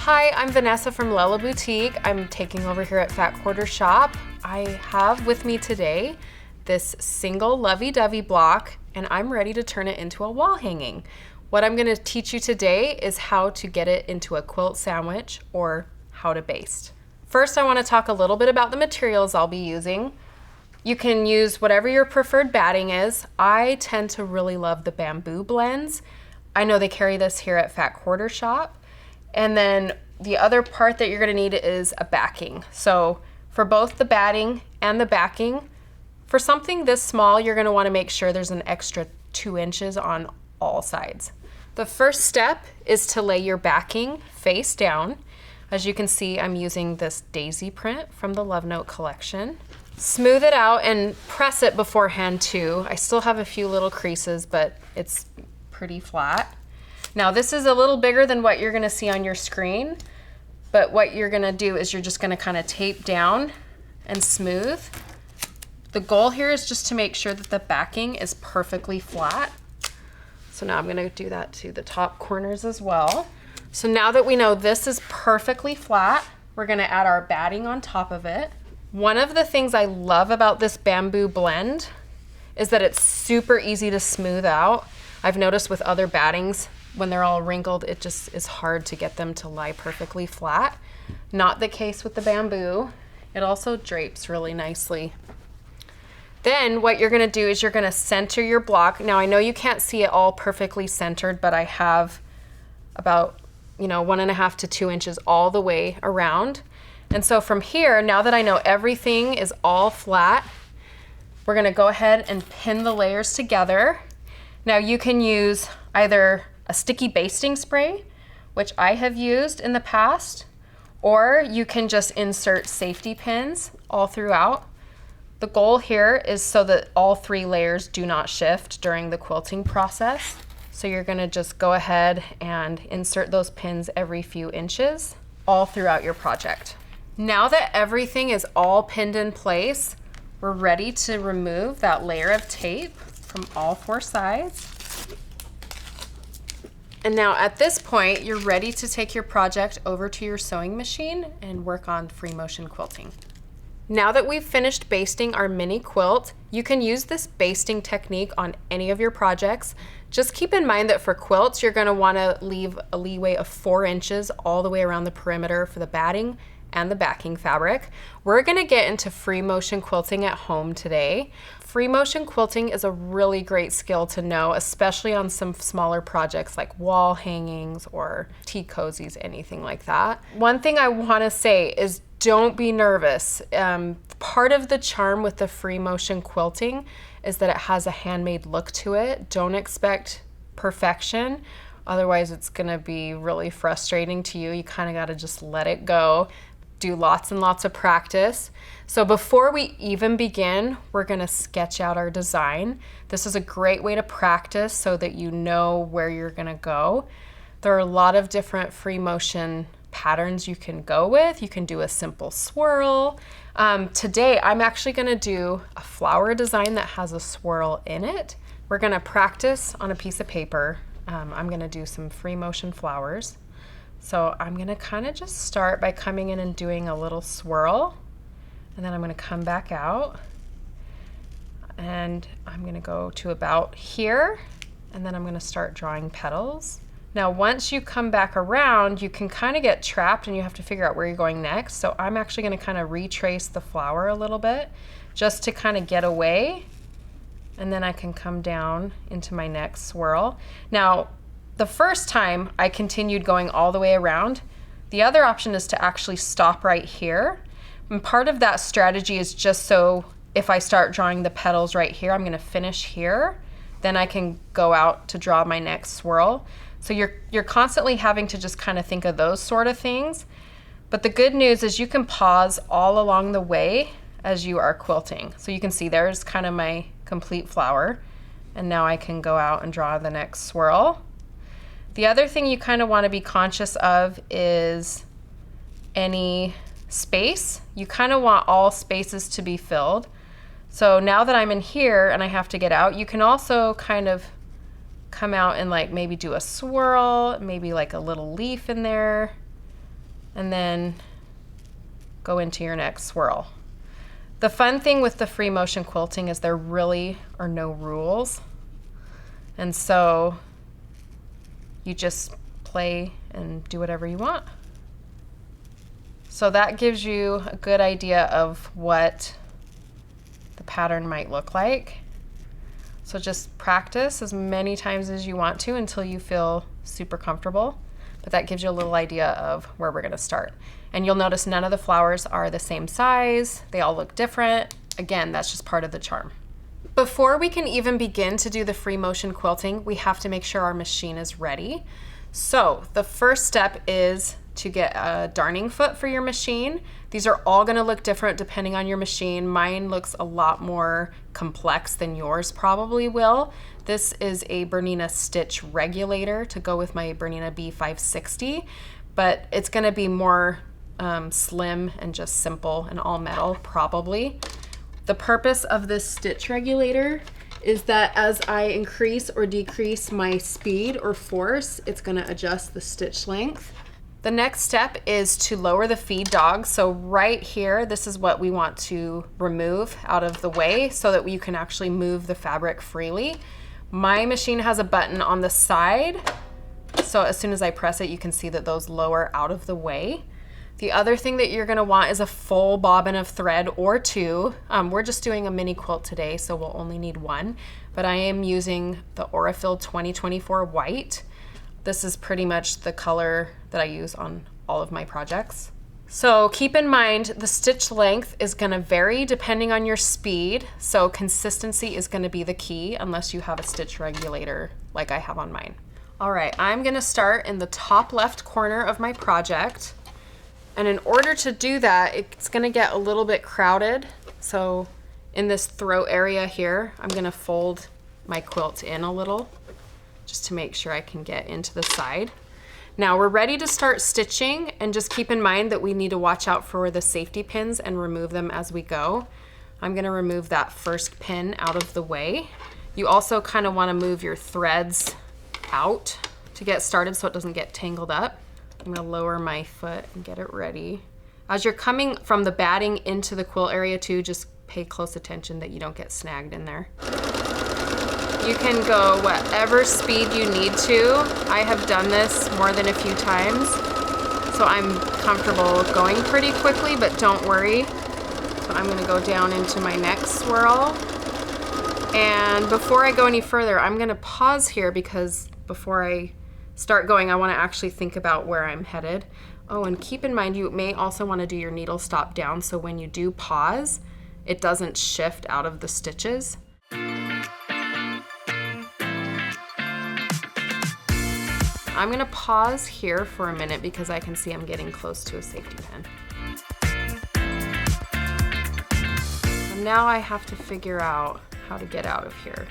Hi, I'm Vanessa from Lella Boutique. I'm taking over here at Fat Quarter Shop. I have with me today this single Lovey-Dovey block, and I'm ready to turn it into a wall hanging. What I'm gonna teach you today is how to get it into a quilt sandwich or how to baste. First, I wanna talk a little bit about the materials I'll be using. You can use whatever your preferred batting is. I tend to really love the bamboo blends. I know they carry this here at Fat Quarter Shop. And then the other part that you're gonna need is a backing. So for both the batting and the backing, for something this small, you're gonna wanna make sure there's an extra 2 inches on all sides. The first step is to lay your backing face down. As you can see, I'm using this daisy print from the Love Note collection. Smooth it out and press it beforehand too. I still have a few little creases, but it's pretty flat. Now this is a little bigger than what you're gonna see on your screen, but what you're gonna do is you're just gonna kind of tape down and smooth. The goal here is just to make sure that the backing is perfectly flat. So now I'm gonna do that to the top corners as well. So now that we know this is perfectly flat, we're gonna add our batting on top of it. One of the things I love about this bamboo blend is that it's super easy to smooth out. I've noticed with other battings, when they're all wrinkled, it just is hard to get them to lie perfectly flat. Not the case with the bamboo. It also drapes really nicely. Then what you're gonna do is you're gonna center your block. Now I know you can't see it all perfectly centered, but I have about 1.5 to 2 inches all the way around. And so from here, now that I know everything is all flat, we're gonna go ahead and pin the layers together. Now you can use either a sticky basting spray, which I have used in the past, or you can just insert safety pins all throughout. The goal here is so that all 3 layers do not shift during the quilting process. So you're gonna just go ahead and insert those pins every few inches all throughout your project. Now that everything is all pinned in place, we're ready to remove that layer of tape from all 4 sides. And now at this point, you're ready to take your project over to your sewing machine and work on free motion quilting. Now that we've finished basting our mini quilt, you can use this basting technique on any of your projects. Just keep in mind that for quilts, you're gonna wanna leave a leeway of 4 inches all the way around the perimeter for the batting and the backing fabric. We're gonna get into free motion quilting at home today. Free motion quilting is a really great skill to know, especially on some smaller projects like wall hangings or tea cozies, anything like that. One thing I wanna say is don't be nervous. Part of the charm with the free motion quilting is that it has a handmade look to it. Don't expect perfection. Otherwise it's gonna be really frustrating to you. You kinda gotta just let it go. Do lots and lots of practice. So before we even begin, we're gonna sketch out our design. This is a great way to practice so that you know where you're gonna go. There are a lot of different free motion patterns you can go with. You can do a simple swirl. Today, I'm actually gonna do a flower design that has a swirl in it. We're gonna practice on a piece of paper. I'm gonna do some free motion flowers. So I'm gonna kind of just start by coming in and doing a little swirl, and then I'm gonna come back out, and I'm gonna go to about here, and then I'm gonna start drawing petals. Now once you come back around, you can kind of get trapped and you have to figure out where you're going next. So I'm actually gonna kind of retrace the flower a little bit just to kind of get away, and then I can come down into my next swirl. Now, the first time I continued going all the way around. The other option is to actually stop right here. And part of that strategy is just so if I start drawing the petals right here, I'm gonna finish here, then I can go out to draw my next swirl. So you're constantly having to just kind of think of those sort of things. But the good news is you can pause all along the way as you are quilting. So you can see there's kind of my complete flower. And now I can go out and draw the next swirl. The other thing you kind of want to be conscious of is any space. You kind of want all spaces to be filled. So now that I'm in here and I have to get out, you can also kind of come out and like maybe do a swirl, maybe like a little leaf in there. and then go into your next swirl. The fun thing with the free motion quilting is there really are no rules. And so you just play and do whatever you want. So that gives you a good idea of what the pattern might look like. So just practice as many times as you want to until you feel super comfortable. But that gives you a little idea of where we're gonna start. And you'll notice none of the flowers are the same size. They all look different. Again, that's just part of the charm. Before we can even begin to do the free motion quilting, we have to make sure our machine is ready. So the first step is to get a darning foot for your machine. These are all gonna look different depending on your machine. Mine looks a lot more complex than yours probably will. This is a Bernina stitch regulator to go with my Bernina B560, but it's gonna be more slim and just simple and all metal probably. The purpose of this stitch regulator is that as I increase or decrease my speed or force, it's gonna adjust the stitch length. The next step is to lower the feed dog. So right here, this is what we want to remove out of the way so that you can actually move the fabric freely. My machine has a button on the side, so as soon as I press it, you can see that those lower out of the way. The other thing that you're gonna want is a full bobbin of thread or two. We're just doing a mini quilt today, so we'll only need one, but I am using the Aurifil 2024 white. This is pretty much the color that I use on all of my projects. So keep in mind, the stitch length is gonna vary depending on your speed, so consistency is gonna be the key unless you have a stitch regulator like I have on mine. All right, I'm gonna start in the top left corner of my project. And in order to do that, it's gonna get a little bit crowded. So in this throat area here, I'm gonna fold my quilt in a little just to make sure I can get into the side. Now we're ready to start stitching, and just keep in mind that we need to watch out for the safety pins and remove them as we go. I'm gonna remove that first pin out of the way. You also kind of wanna move your threads out to get started so it doesn't get tangled up. I'm gonna lower my foot and get it ready. As you're coming from the batting into the quilt area too, just pay close attention that you don't get snagged in there. You can go whatever speed you need to. I have done this more than a few times, so I'm comfortable going pretty quickly, but don't worry. So I'm gonna go down into my next swirl. And before I go any further, I'm gonna pause here because before I start going, I wanna actually think about where I'm headed. Oh, and keep in mind, you may also wanna do your needle stop down so when you do pause, it doesn't shift out of the stitches. I'm gonna pause here for a minute because I can see I'm getting close to a safety pin. And now I have to figure out how to get out of here.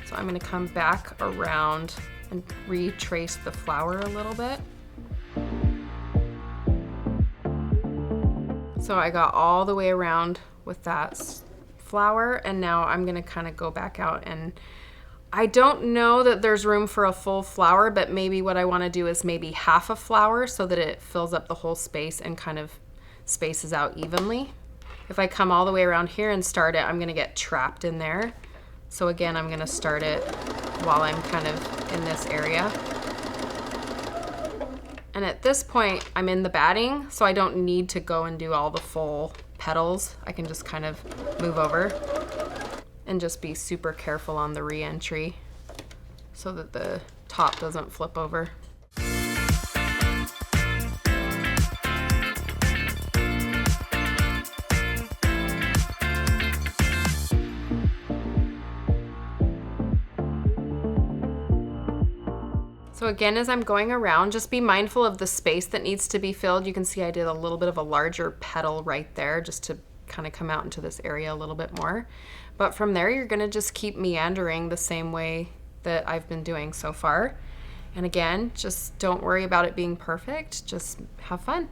So I'm gonna come back around and retrace the flower a little bit. So I got all the way around with that flower, and now I'm gonna kind of go back out, and I don't know that there's room for a full flower, but maybe what I wanna do is maybe half a flower so that it fills up the whole space and kind of spaces out evenly. If I come all the way around here and start it, I'm gonna get trapped in there. So again, I'm gonna start it while I'm kind of in this area. And at this point, I'm in the batting, so I don't need to go and do all the full petals. I can just kind of move over and just be super careful on the re-entry so that the top doesn't flip over. So again, as I'm going around, just be mindful of the space that needs to be filled. You can see I did a little bit of a larger petal right there just to kind of come out into this area a little bit more. But from there, you're gonna just keep meandering the same way that I've been doing so far. And again, just don't worry about it being perfect, just have fun.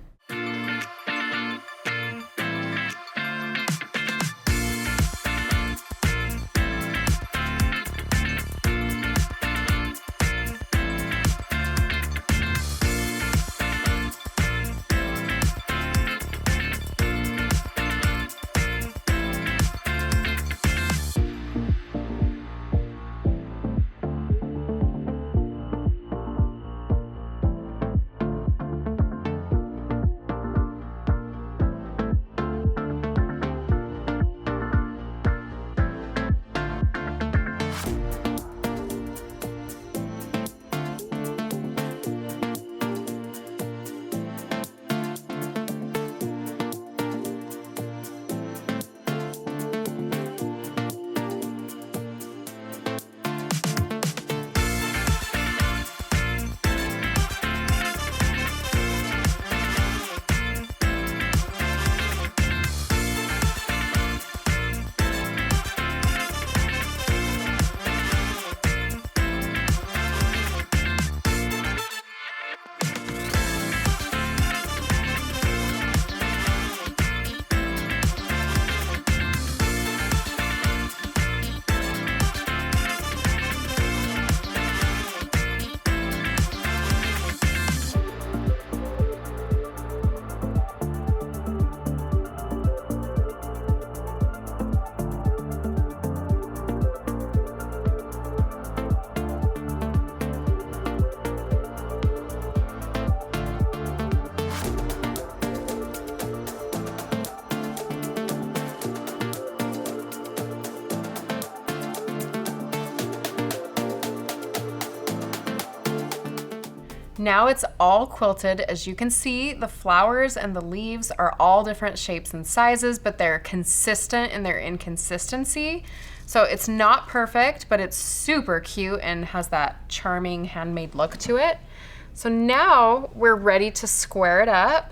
Now it's all quilted. As you can see, the flowers and the leaves are all different shapes and sizes, but they're consistent in their inconsistency. So it's not perfect, but it's super cute and has that charming handmade look to it. So now we're ready to square it up.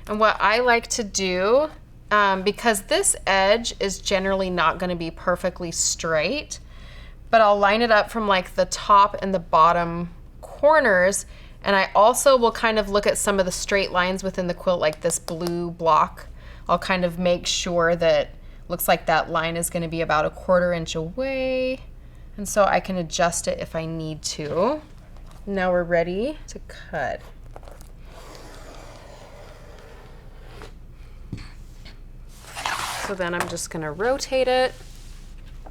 And what I like to do, because this edge is generally not going to be perfectly straight, but I'll line it up from like the top and the bottom corners. And I also will kind of look at some of the straight lines within the quilt, like this blue block. I'll kind of make sure that looks like that line is going to be about 1/4 inch away. And so I can adjust it if I need to. Now we're ready to cut. So then I'm just going to rotate it.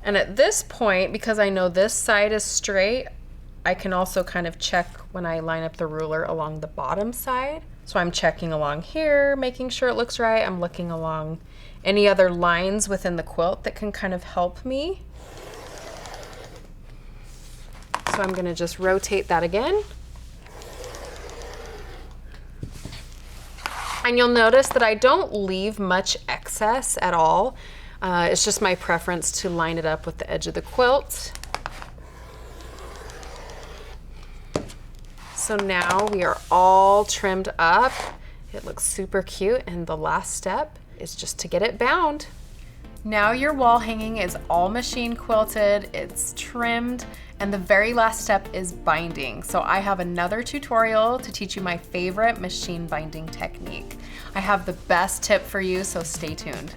And at this point, because I know this side is straight, I can also kind of check when I line up the ruler along the bottom side. So I'm checking along here, making sure it looks right. I'm looking along any other lines within the quilt that can kind of help me. So I'm going to just rotate that again. And you'll notice that I don't leave much excess at all. It's just my preference to line it up with the edge of the quilt. So now we are all trimmed up. It looks super cute, and the last step is just to get it bound. Now your wall hanging is all machine quilted, it's trimmed, and the very last step is binding. So I have another tutorial to teach you my favorite machine binding technique. I have the best tip for you, so stay tuned.